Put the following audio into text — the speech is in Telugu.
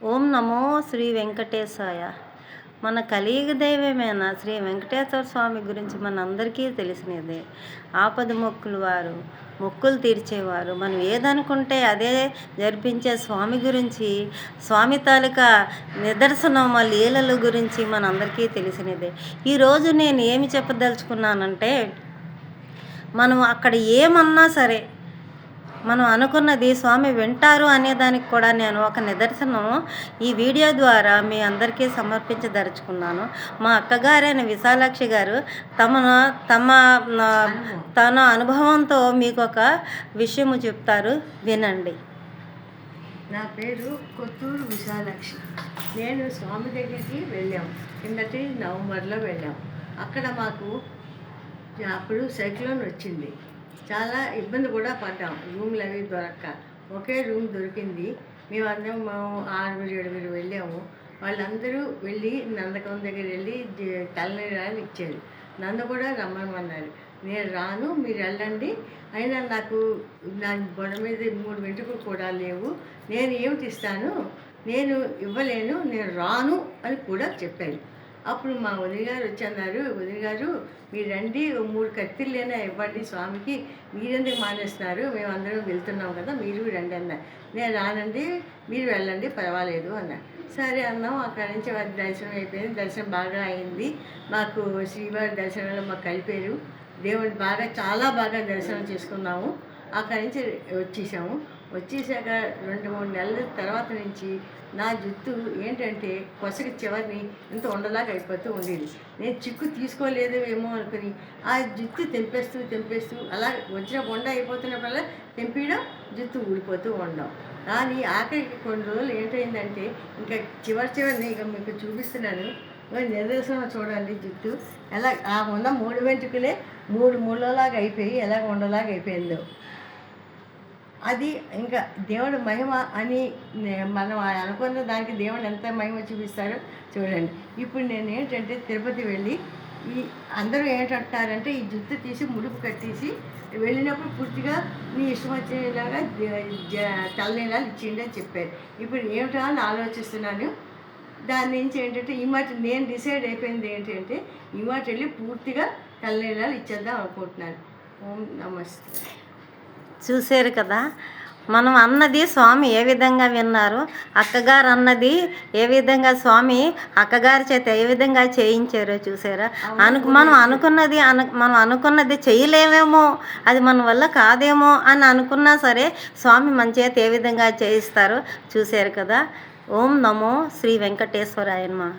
ఓం నమో శ్రీ వెంకటేశాయ. మన కలియుగ దైవమైన శ్రీ వెంకటేశ్వర స్వామి గురించి మనందరికీ తెలిసినదే. ఆపద మొక్కులు వారు, మొక్కులు తీర్చేవారు. మనం ఏదనుకుంటే అదే జరిపించే స్వామి గురించి, స్వామి తాలూకా నిదర్శనం లీలల గురించి మనందరికీ తెలిసినదే. ఈరోజు నేను ఏమి చెప్పదలుచుకున్నానంటే, మనం అక్కడ ఏమన్నా సరే మనం అనుకున్నది స్వామి వింటారు అనేదానికి కూడా నేను ఒక నిదర్శనం ఈ వీడియో ద్వారా మీ అందరికీ సమర్పించదలుచుకున్నాను. మా అక్కగారైన విశాలాక్షి గారు తన అనుభవంతో మీకు ఒక విషయము చెప్తారు, వినండి. నా పేరు కొత్తూరు విశాలాక్షి. నేను స్వామి దగ్గరికి వెళ్ళాం, కిందటి నవంబర్లో వెళ్ళాం. అక్కడ మాకు అప్పుడు సైక్లోన్ వచ్చింది. చాలా ఇబ్బంది కూడా పడ్డాం, రూమ్లు అవి దొరక్క. ఒకే రూమ్ దొరికింది. మేమందరం 6-7 వెళ్ళాము. వాళ్ళందరూ వెళ్ళి నందకం దగ్గర వెళ్ళి తలనీరాలు ఇచ్చారు. నన్ను కూడా రమ్మన్నారు. నేను రాను, మీరు వెళ్ళండి. అయినా నాకు నా బొడ మీద 3 వెంట్రుకలు కూడా లేవు, నేను ఏమిటి ఇస్తాను, నేను ఇవ్వలేను, నేను రాను అని కూడా చెప్పాను. అప్పుడు మా వదిన గారు వచ్చి అన్నారు, వదిన గారు మీరు రండి, 3 కత్తిర్లైనా ఇవ్వండి స్వామికి, మీరెందుకు మానేస్తున్నారు, మేమందరం వెళ్తున్నాం కదా, మీరు రండి అన్నారు. నేను రానండి, మీరు వెళ్ళండి, పర్వాలేదు అన్నారు. సరే అన్నాం. అక్కడి నుంచి వారి దర్శనం అయిపోయింది. దర్శనం బాగా అయింది. మాకు శ్రీవారి దర్శనంలో మాకు కలిపారు. దేవుడు చాలా బాగా దర్శనం చేసుకున్నాము. అక్కడి నుంచి వచ్చేసాక 2-3 నెలల తర్వాత నుంచి నా జుట్టు ఏంటంటే కొసకి చివరిని ఇంత ఉండలాగా అయిపోతూ ఉండేది. నేను చిక్కు తీసుకోలేదు ఏమో అనుకుని ఆ జుట్టు తెంపేస్తూ అలా వచ్చిన బొండ అయిపోతున్నప్పుడల్లా తెంపడం, జుట్టు ఊడిపోతూ ఉండడం. కానీ ఆఖరికి కొన్ని రోజులు ఏంటైందంటే ఇంకా చివరిని ఇక మీకు చూపిస్తున్నాను. నిదర్శనం చూడండి, జుట్టు ఎలా ఆ ఉన్న 3 వెంట్రుకలే 3 ముళ్ళలాగా అయిపోయి ఎలాగ ఉండలాగా అయిపోయిందో. అది ఇంకా దేవుడు మహిమ అని మనం అనుకున్న దానికి దేవుడు ఎంత మహిమ చూపిస్తారో చూడండి. ఇప్పుడు నేను ఏంటంటే తిరుపతి వెళ్ళి అందరూ ఏంటంటారంటే ఈ జుట్టు తీసి ముడుపు కట్టేసి వెళ్ళినప్పుడు పూర్తిగా నీ ఇష్టం వచ్చేలాగా తలనీలాలు ఇచ్చిండి అని చెప్పారు. ఇప్పుడు ఏమిటో అని ఆలోచిస్తున్నాను. దాని నుంచి ఏంటంటే ఈ మాట నేను డిసైడ్ అయిపోయింది ఏంటంటే ఈ మాట వెళ్ళి పూర్తిగా తలనీలాలు ఇచ్చేద్దాం అనుకుంటున్నాను. ఓం నమస్తే. చూశారు కదా, మనం అన్నది స్వామి ఏ విధంగా విన్నారు, అక్కగారు అన్నది ఏ విధంగా స్వామి అక్కగారి చేత ఏ విధంగా చేయించారో చూసారా. మనం అనుకున్నది చేయలేమేమో, అది మన వల్ల కాదేమో అని అనుకున్నా సరే స్వామి మన చేత ఏ విధంగా చేయిస్తారో చూశారు కదా. ఓం నమో శ్రీ వెంకటేశ్వరాయ నమః.